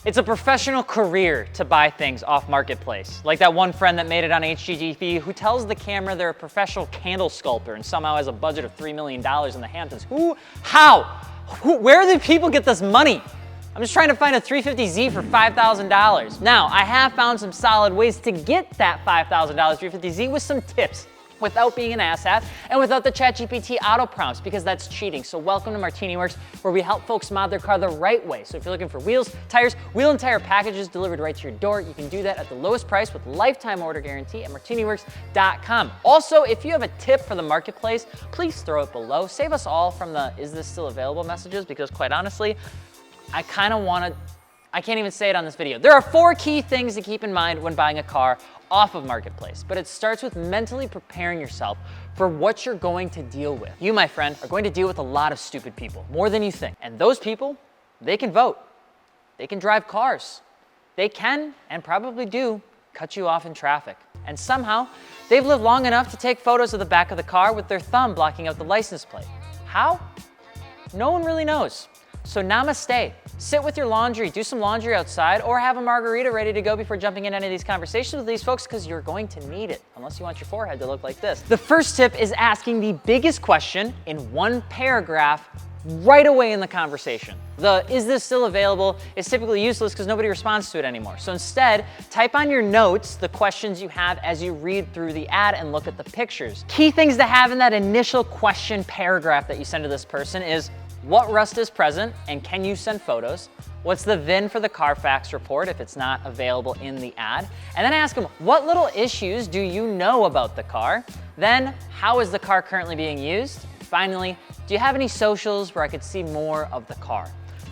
It's a professional career to buy things off Marketplace. Like that one friend that made it on HGTV who tells the camera they're a professional candle sculptor and somehow has a budget of $3 million in the Hamptons. Where do people get this money? I'm just trying to find a 350Z for $5,000. Now, I have found some solid ways to get that $5,000 350Z with some tips, without being an asshat and without the ChatGPT auto prompts, because that's cheating. So welcome to Martini Works, where we help folks mod their car the right way. So if you're looking for wheels, tires, wheel and tire packages delivered right to your door, you can do that at the lowest price with lifetime order guarantee at martiniworks.com. Also, if you have a tip for the marketplace, please throw it below. Save us all from the "is this still available" messages, because quite honestly, I can't even say it on this video. There are 4 key things to keep in mind when buying a car off of Marketplace, but it starts with mentally preparing yourself for what you're going to deal with. You, my friend, are going to deal with a lot of stupid people, more than you think. And those people, they can vote. They can drive cars. They can, and probably do, cut you off in traffic. And somehow, they've lived long enough to take photos of the back of the car with their thumb blocking out the license plate. How? No one really knows. So namaste. Sit with your laundry, do some laundry outside, or have a margarita ready to go before jumping into any of these conversations with these folks, because you're going to need it, unless you want your forehead to look like this. The first tip is asking the biggest question in one paragraph right away in the conversation. The "is this still available" is typically useless because nobody responds to it anymore. So instead, type on your notes the questions you have as you read through the ad and look at the pictures. Key things to have in that initial question paragraph that you send to this person is: what rust is present, and can you send photos? What's the VIN for the Carfax report if it's not available in the ad? And then ask them, what little issues do you know about the car? Then, how is the car currently being used? Finally, do you have any socials where I could see more of the car?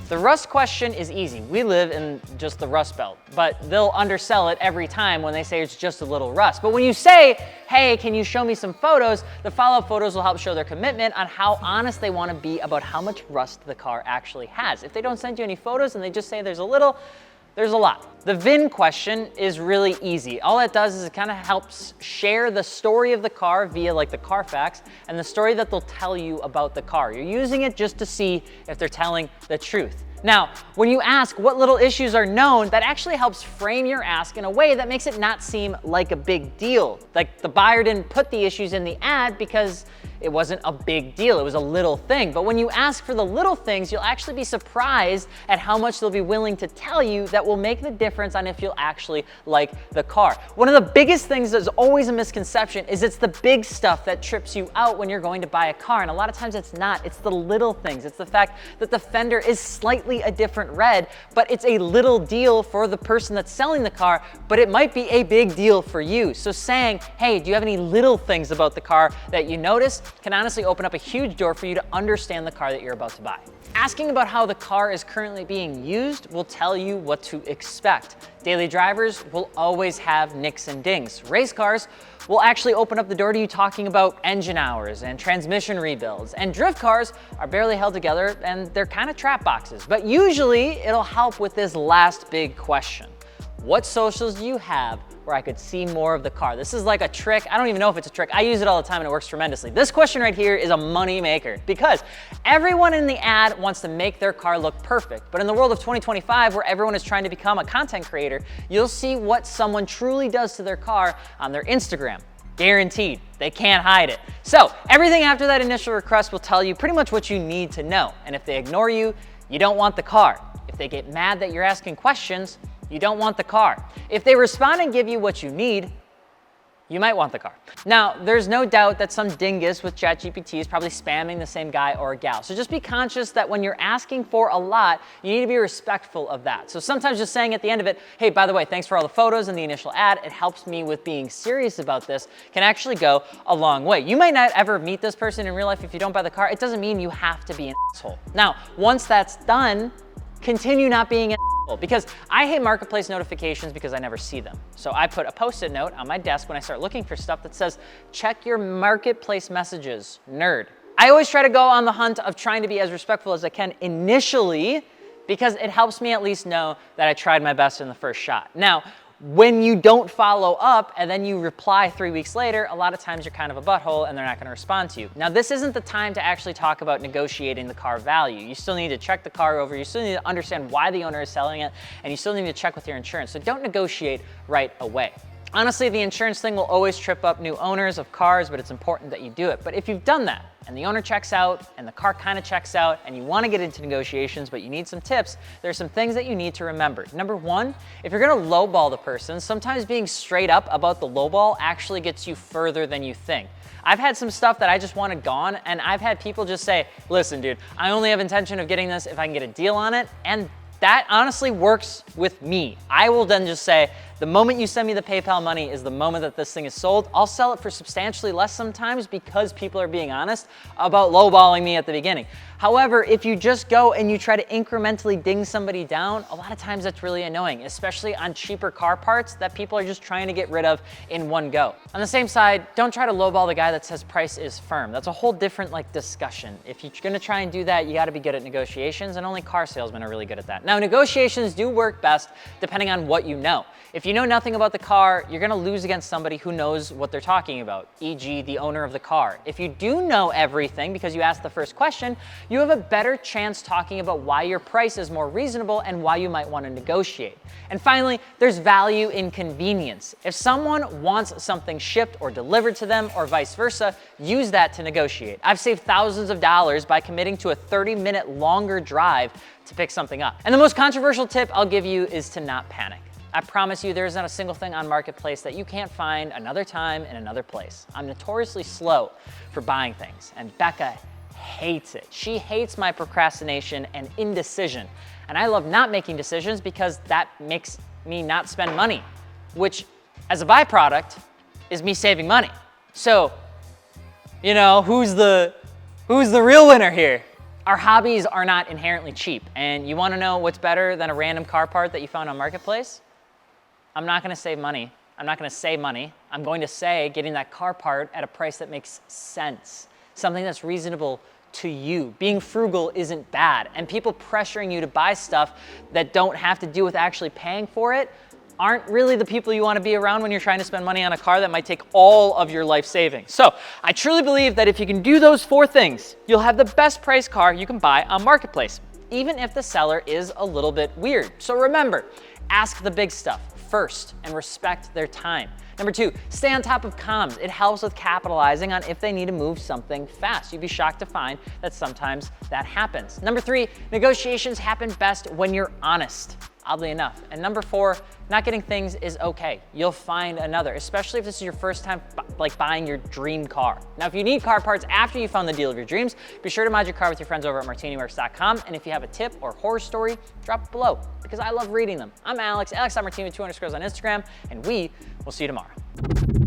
The rust question is easy. We live in just the Rust Belt, but they'll undersell it every time when they say it's just a little rust. But when you say, hey, can you show me some photos? The follow-up photos will help show their commitment on how honest they want to be about how much rust the car actually has. If they don't send you any photos and they just say there's a little, there's a lot. The VIN question is really easy. All it does is it kind of helps share the story of the car via like the Carfax and the story that they'll tell you about the car. You're using it just to see if they're telling the truth. Now, when you ask what little issues are known, that actually helps frame your ask in a way that makes it not seem like a big deal. Like the buyer didn't put the issues in the ad because it wasn't a big deal, it was a little thing. But when you ask for the little things, you'll actually be surprised at how much they'll be willing to tell you that will make the difference on if you'll actually like the car. One of the biggest things that's always a misconception is it's the big stuff that trips you out when you're going to buy a car. And a lot of times it's not, it's the little things. It's the fact that the fender is slightly a different red, but it's a little deal for the person that's selling the car, but it might be a big deal for you. So saying, hey, do you have any little things about the car that you notice, can honestly open up a huge door for you to understand the car that you're about to buy. Asking about how the car is currently being used will tell you what to expect. Daily drivers will always have nicks and dings. Race cars will actually open up the door to you talking about engine hours and transmission rebuilds. And drift cars are barely held together and they're kind of trap boxes. But usually it'll help with this last big question. What socials do you have where I could see more of the car? This is like a trick. I don't even know if it's a trick. I use it all the time and it works tremendously. This question right here is a money maker because everyone in the ad wants to make their car look perfect. But in the world of 2025, where everyone is trying to become a content creator, you'll see what someone truly does to their car on their Instagram. Guaranteed. They can't hide it. So everything after that initial request will tell you pretty much what you need to know. And if they ignore you, you don't want the car. If they get mad that you're asking questions, you don't want the car. If they respond and give you what you need, you might want the car. Now, there's no doubt that some dingus with ChatGPT is probably spamming the same guy or gal. So just be conscious that when you're asking for a lot, you need to be respectful of that. So sometimes just saying at the end of it, hey, by the way, thanks for all the photos in the initial ad, it helps me with being serious about this, can actually go a long way. You might not ever meet this person in real life if you don't buy the car. It doesn't mean you have to be an asshole. Now, once that's done, continue not being an asshole, because I hate marketplace notifications because I never see them. So I put a post-it note on my desk when I start looking for stuff that says, check your marketplace messages, nerd. I always try to go on the hunt of trying to be as respectful as I can initially, because it helps me at least know that I tried my best in the first shot. Now, when you don't follow up and then you reply 3 weeks later, a lot of times you're kind of a butthole and they're not gonna respond to you. Now, this isn't the time to actually talk about negotiating the car value. You still need to check the car over, you still need to understand why the owner is selling it, and you still need to check with your insurance. So don't negotiate right away. Honestly, the insurance thing will always trip up new owners of cars, but it's important that you do it. But if you've done that, and the owner checks out, and the car kind of checks out, and you want to get into negotiations, but you need some tips, there's some things that you need to remember. Number one, if you're going to lowball the person, sometimes being straight up about the lowball actually gets you further than you think. I've had some stuff that I just wanted gone, and I've had people just say, listen, dude, I only have intention of getting this if I can get a deal on it, and that honestly works with me. I will then just say, the moment you send me the PayPal money is the moment that this thing is sold. I'll sell it for substantially less sometimes because people are being honest about lowballing me at the beginning. However, if you just go and you try to incrementally ding somebody down, a lot of times that's really annoying, especially on cheaper car parts that people are just trying to get rid of in one go. On the same side, don't try to lowball the guy that says price is firm. That's a whole different discussion. If you're gonna try and do that, you gotta be good at negotiations, and only car salesmen are really good at that. Now, negotiations do work best depending on what you know. If you know nothing about the car, you're gonna lose against somebody who knows what they're talking about, e.g. the owner of the car. If you do know everything because you asked the first question, you have a better chance talking about why your price is more reasonable and why you might wanna negotiate. And finally, there's value in convenience. If someone wants something shipped or delivered to them or vice versa, use that to negotiate. I've saved thousands of dollars by committing to a 30-minute longer drive to pick something up. And the most controversial tip I'll give you is to not panic. I promise you there's not a single thing on Marketplace that you can't find another time in another place. I'm notoriously slow for buying things, and Becca hates it. She hates my procrastination and indecision. And I love not making decisions because that makes me not spend money, which as a byproduct is me saving money. So, you know, who's the real winner here? Our hobbies are not inherently cheap, and you wanna know what's better than a random car part that you found on Marketplace? I'm not gonna save money. I'm not gonna say money. I'm going to say getting that car part at a price that makes sense, something that's reasonable to you. Being frugal isn't bad, and people pressuring you to buy stuff that don't have to do with actually paying for it aren't really the people you want to be around when you're trying to spend money on a car that might take all of your life savings. So I truly believe that if you can do those 4 things, you'll have the best price car you can buy on Marketplace, even if the seller is a little bit weird. So remember, ask the big stuff first and respect their time. Number 2, stay on top of comms. It helps with capitalizing on if they need to move something fast. You'd be shocked to find that sometimes that happens. Number 3, negotiations happen best when you're honest, oddly enough. And number 4, not getting things is okay. You'll find another, especially if this is your first time buying your dream car. Now, if you need car parts after you found the deal of your dreams, be sure to mod your car with your friends over at martiniworks.com. And if you have a tip or horror story, drop it below because I love reading them. I'm Alex, Alex.Martini with 2 underscores on Instagram, and we will see you tomorrow.